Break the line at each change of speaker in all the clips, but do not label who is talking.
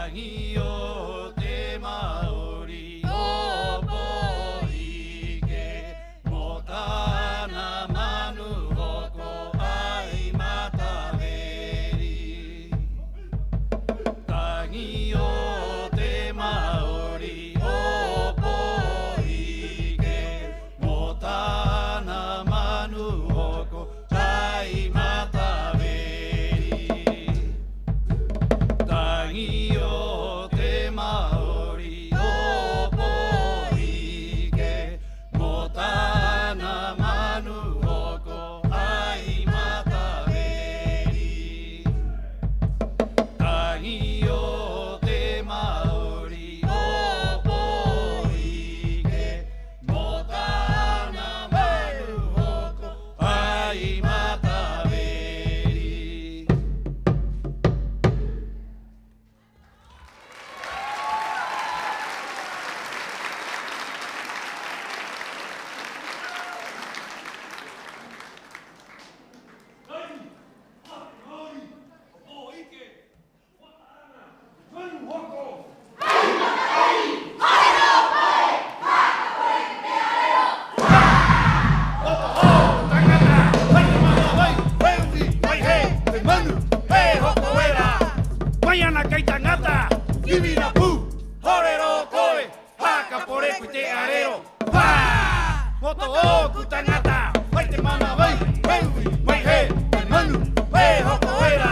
Agui foto o kutangata. Wai te mana wai, wai he, te manu, wai hoko era.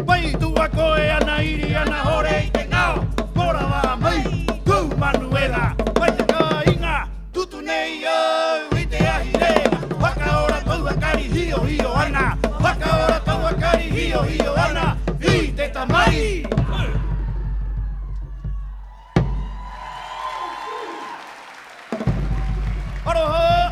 Wai tua koe ana iri ana hore i te ngao. Mora wa mai, ku Manuela. Wai te ka inga, tutu nei au i te ahi rea. Waka ora tau akari hio hio ana. Waka ora tau akari hio hio ana. I te tamai. Aroha!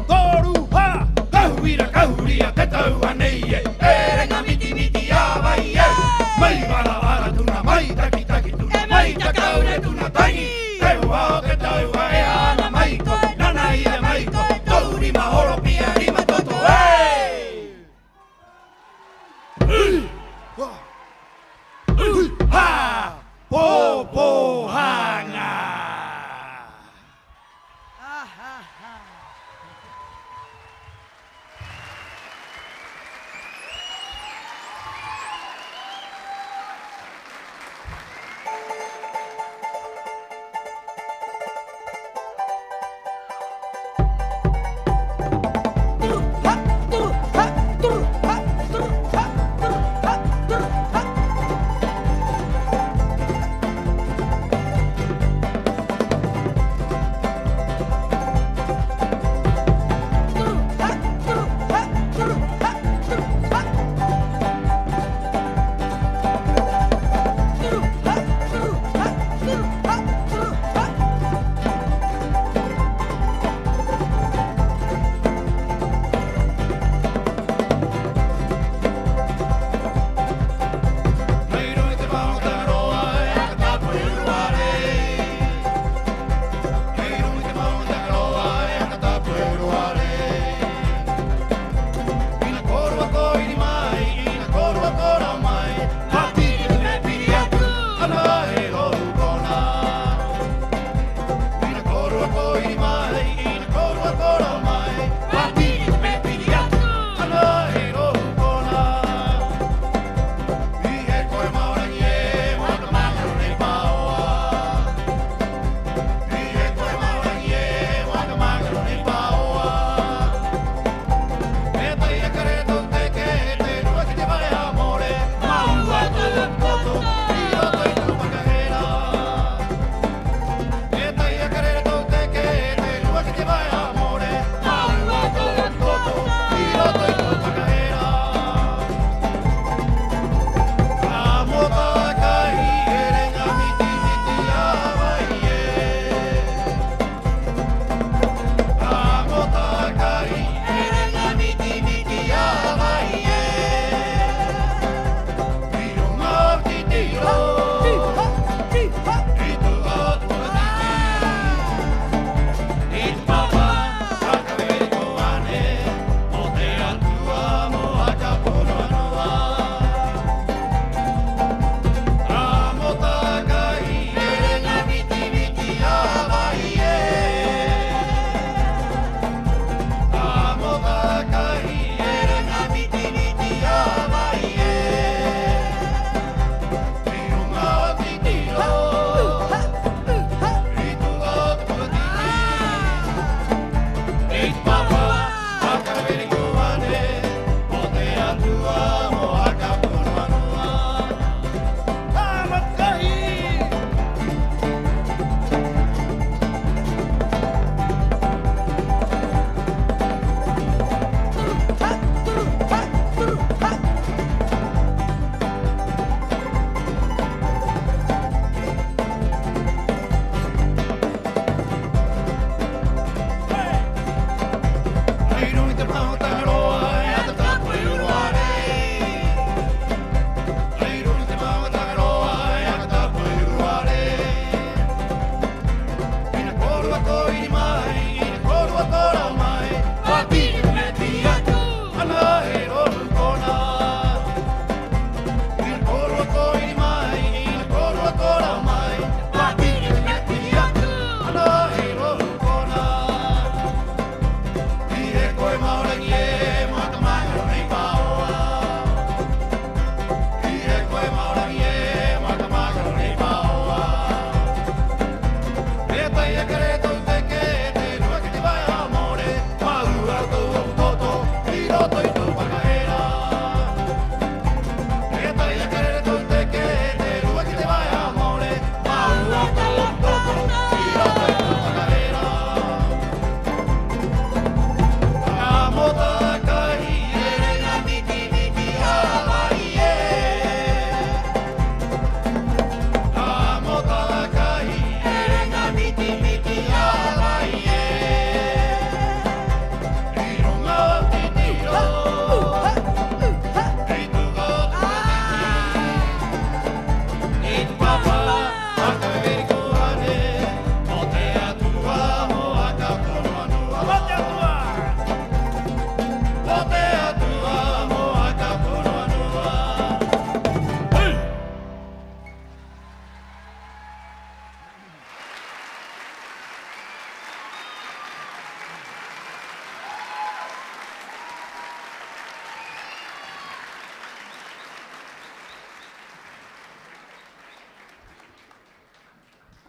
Toru ha, kahuira kahuria te tau anei e. Erenga miti miti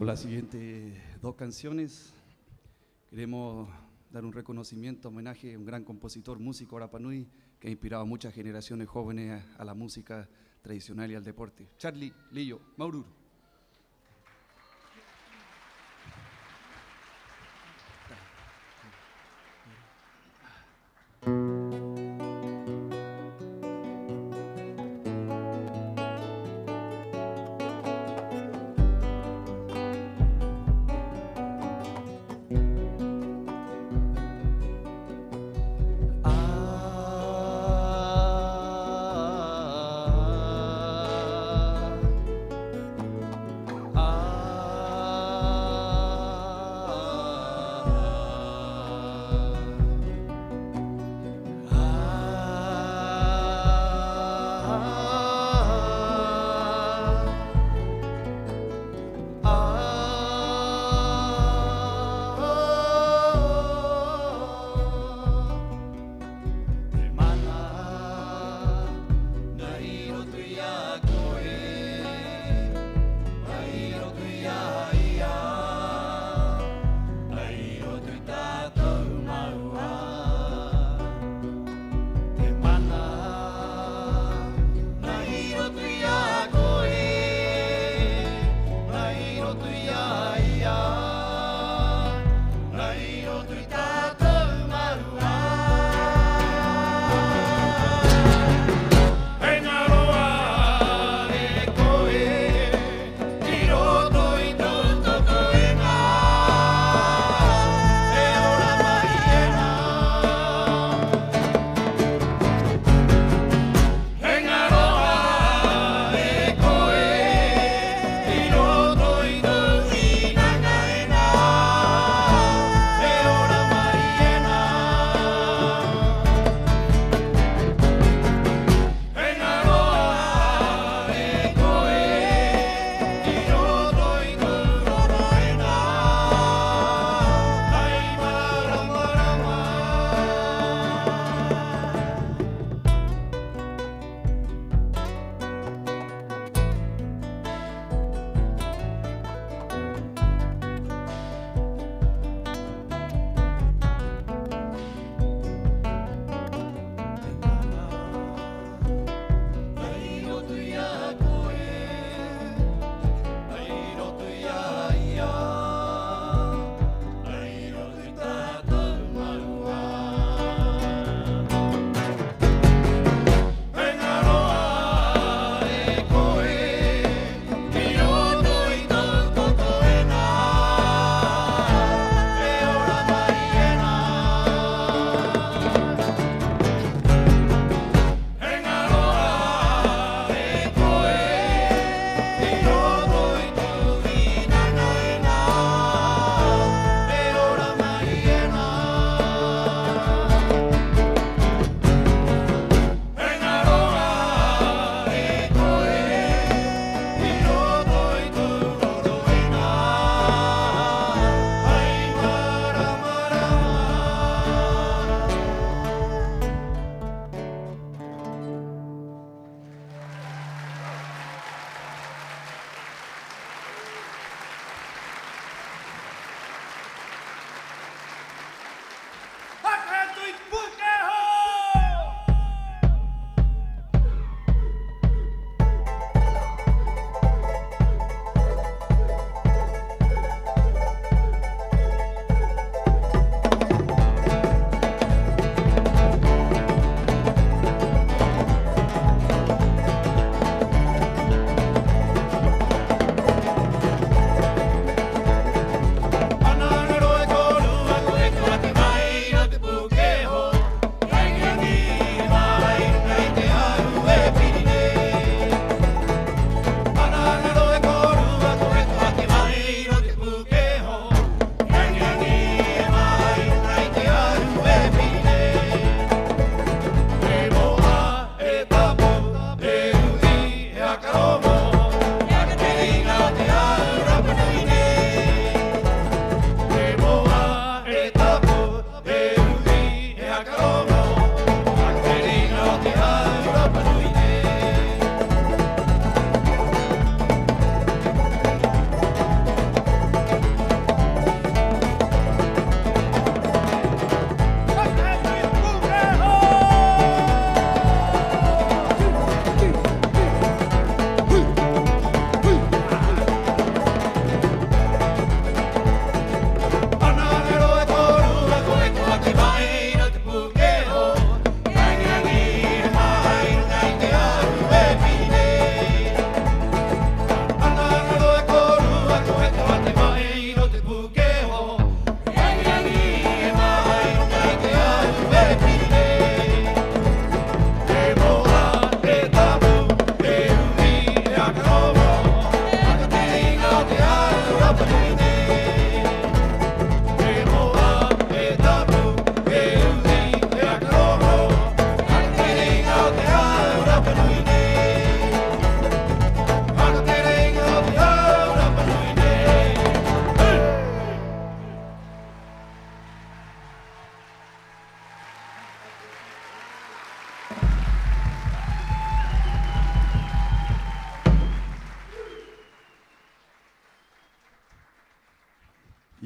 Con las siguientes dos canciones queremos dar un reconocimiento, homenaje a un gran compositor, músico Rapa Nui, que ha inspirado a muchas generaciones jóvenes a la música tradicional y al deporte. Charlie Lillo Maururu.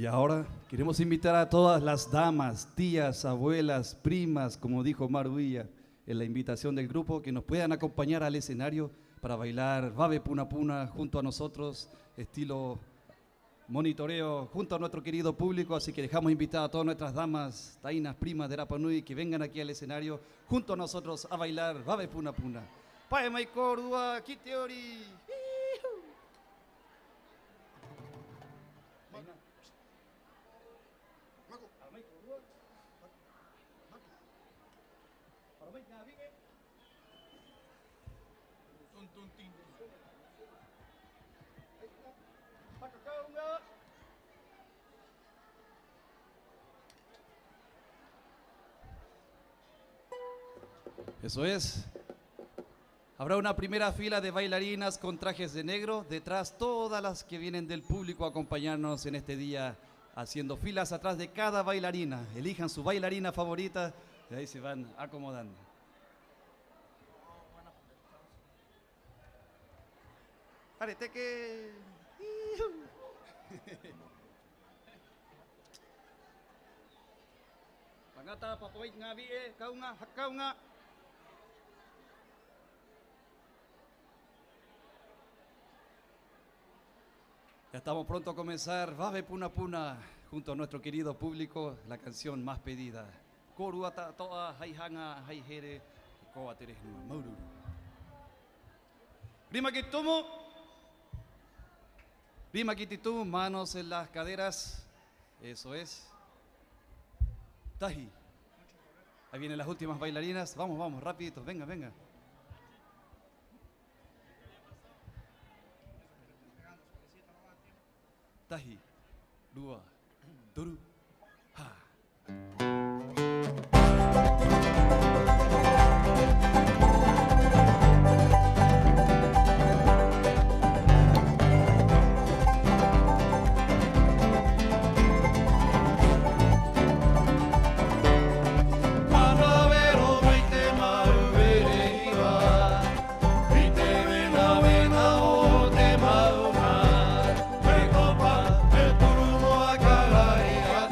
Y ahora queremos invitar a todas las damas, tías, abuelas, primas, como dijo Maruilla, en la invitación del grupo, que nos puedan acompañar al escenario para bailar Babe Puna Puna junto a nosotros, estilo monitoreo, junto a nuestro querido público. Así que dejamos invitadas a todas nuestras damas, tainas, primas de Rapa Nui, que vengan aquí al escenario junto a nosotros a bailar Babe Puna Puna. Pae Maikordua, Kiteori. Eso es. Habrá una primera fila de bailarinas con trajes de negro, detrás todas las que vienen del público a acompañarnos en este día, haciendo filas atrás de cada bailarina. Elijan su bailarina favorita y ahí se van acomodando. Parece que... Pangata, papoy, ngabi, kaunga, hakaunga. Ya estamos pronto a comenzar Babe Puna Puna junto a nuestro querido público, la canción más pedida. Koruata toa haihanga haihere koateres maururu. Rima kitumu. Rima kititu, manos en las caderas. Eso es. Taji. Ahí vienen las últimas bailarinas. Vamos, vamos, rapidito. Venga, venga. Taji, dua, turu, ha.
Acá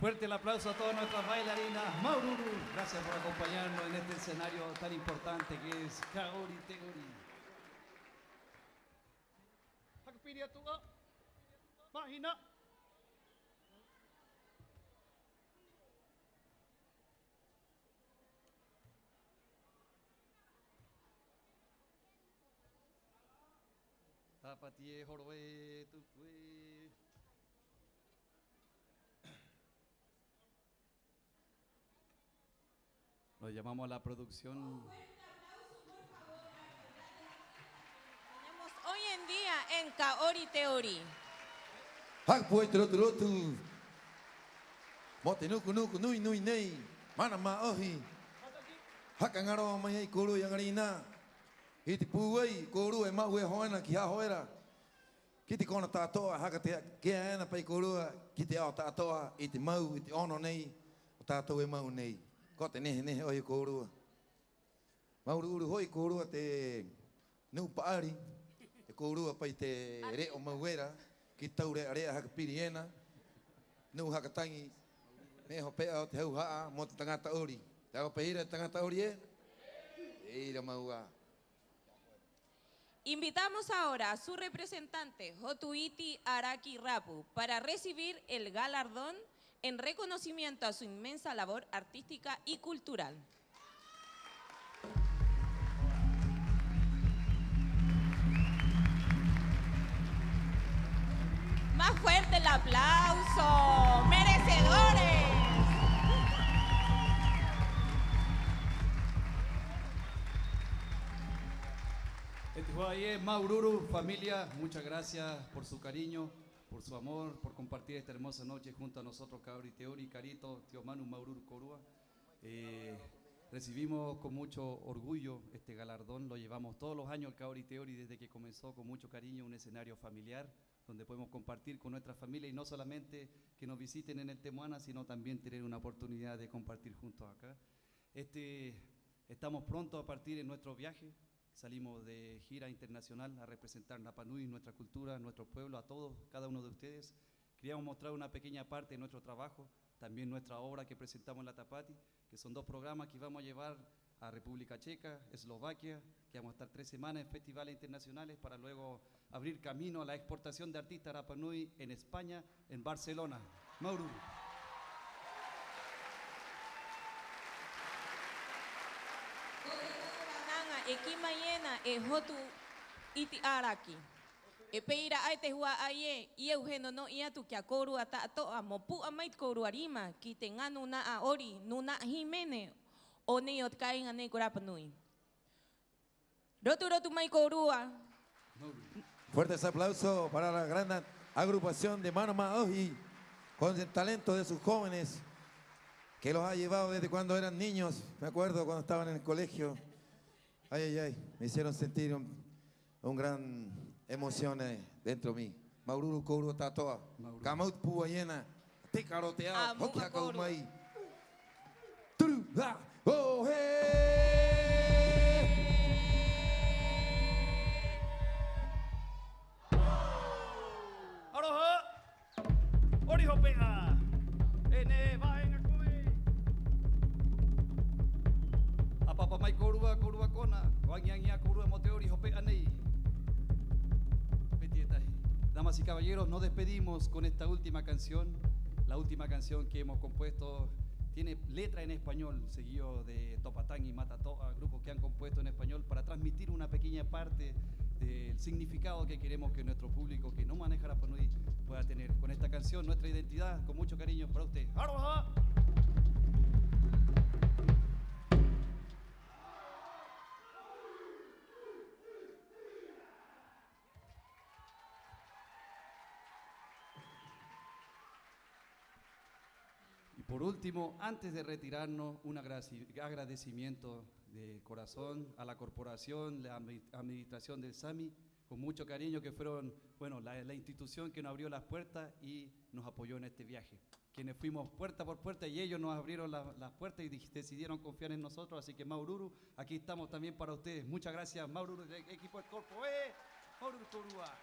Fuerte el aplauso a todas nuestras bailarinas. Maururu, gracias por acompañarnos en este escenario tan importante que es Kaori Teori.
Hakpiria tua. Mahina.
Tapatie, Joroe, Tucue. Lo llamamos a la producción.
Tenemos hoy en día en Kaori Teori.
Hakpoi trotu. Mote nuku nuku nui nui nei. Mana ma ohi. Hakangaro mai kuru yang arina. Iti puai kuru e mau e hoena ki ha hoera. Kiti kona tatoa hakate ke ana pai kuru kiti ao tatoa iti mau iti ono nei. Tato e mau nei. Ko te nehe oi kuru. Maururu hoi kuru te nu paari. E kuru pai te re o mauera. Ki taure area hakapiriena. Nu hakatangi. Ne ho pea o te hau haa mo te tangata ori. Te hau peira te tangata ori e? Eira maua.
Invitamos ahora a su representante, Hotuiti Araki Rapu, para recibir el galardón en reconocimiento a su inmensa labor artística y cultural. Más fuerte el aplauso, merecedores.
Maururu, familia, muchas gracias por su cariño, por su amor, por compartir esta hermosa noche junto a nosotros, Kaori Teori, Carito, Tío Manu, Maururu Korua. Recibimos con mucho orgullo este galardón, lo llevamos todos los años al Kaori Teori desde que comenzó con mucho cariño, un escenario familiar donde podemos compartir con nuestra familia y no solamente que nos visiten en el Temuana, sino también tener una oportunidad de compartir juntos acá. Estamos prontos a partir en nuestro viaje. Salimos de gira internacional a representar Rapa Nui, nuestra cultura, nuestro pueblo, a todos, cada uno de ustedes. Queríamos mostrar una pequeña parte de nuestro trabajo, también nuestra obra que presentamos en la Tapati, que son 2 programas que vamos a llevar a República Checa, Eslovaquia, que vamos a estar 3 semanas en festivales internacionales para luego abrir camino a la exportación de artistas Rapa Nui en España, en Barcelona. Maururu.
Equimayena e Hotu Iti Araki. E peira ai te hua aie, i euheno no ia tu kia koru ata atoa, mo pu amait koru arima, ki te nganu na a ori, nuna himene, o ne o te kainga ne ko Rapa Nui. Rotu rotu mai korua.
Fuertes aplausos para la gran agrupación de Mano Maoji, con el talento de sus jóvenes, que los ha llevado desde cuando eran niños. Me acuerdo cuando estaban en el colegio. Ay, ay, ay, me hicieron sentir un gran emoción dentro de mí. Maururu Kouru Tatoa, Kamaut Puayena, Te Carotea, Hokia Kaumai. Turu, ha, oh, hey.
Aroha. Oriho pega. Ene va en akui.
Apapa mai korua kona, wangiangia korua moteori hope anei. Damas y caballeros, nos despedimos con esta última canción, la última canción que hemos compuesto. Tiene letra en español, seguido de Topatán y Matatoa, grupos que han compuesto en español para transmitir una pequeña parte del significado que queremos que nuestro público que no maneja Rapa Nui pueda tener. Con esta canción, nuestra identidad, con mucho cariño para usted. ¡Aroha! Por último, antes de retirarnos, un agradecimiento de corazón a la corporación, la administración del SAMI, con mucho cariño, que fueron, bueno, la institución que nos abrió las puertas y nos apoyó en este viaje. Quienes fuimos puerta por puerta y ellos nos abrieron las puertas y decidieron confiar en nosotros. Así que Maururu, aquí estamos también para ustedes. Muchas gracias, Maururu, del equipo del Corpo. Maururu Korua.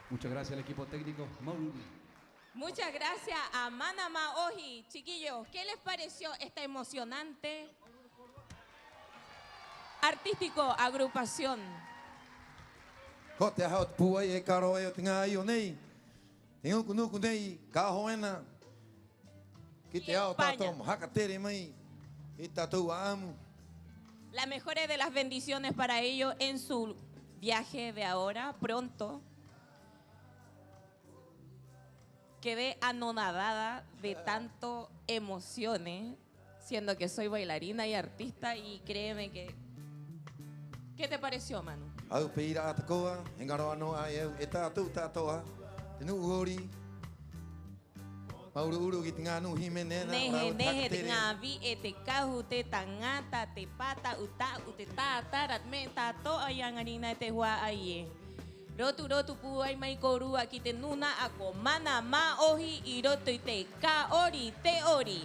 Muchas gracias al equipo técnico.
Muchas gracias a Manama Oji. Chiquillos, ¿qué les pareció esta emocionante artístico agrupación?
Kote haut puai e karo e tinga io nei. Tingu kunu nei ka hoena. Kite au tatom hakatere mai. Itatu amu.
Las mejores de las bendiciones para ellos en su viaje de ahora, pronto. Quedé anonadada de tanto emociones, siendo que soy bailarina y artista, y créeme que... ¿Qué te pareció, Manu?
Au peira atakoa, engaro ano ai eta tu tatoa. Tinu uri, Mauru-uru ki tengah nu himenena.
Nehe te ngavi e te kahu te tangata te pata uta u te tātarat me tāto ayangarina te hua aie. Rotu puai mai korua ki te nuna ako mana ma ohi I roto I te ka ori te ori.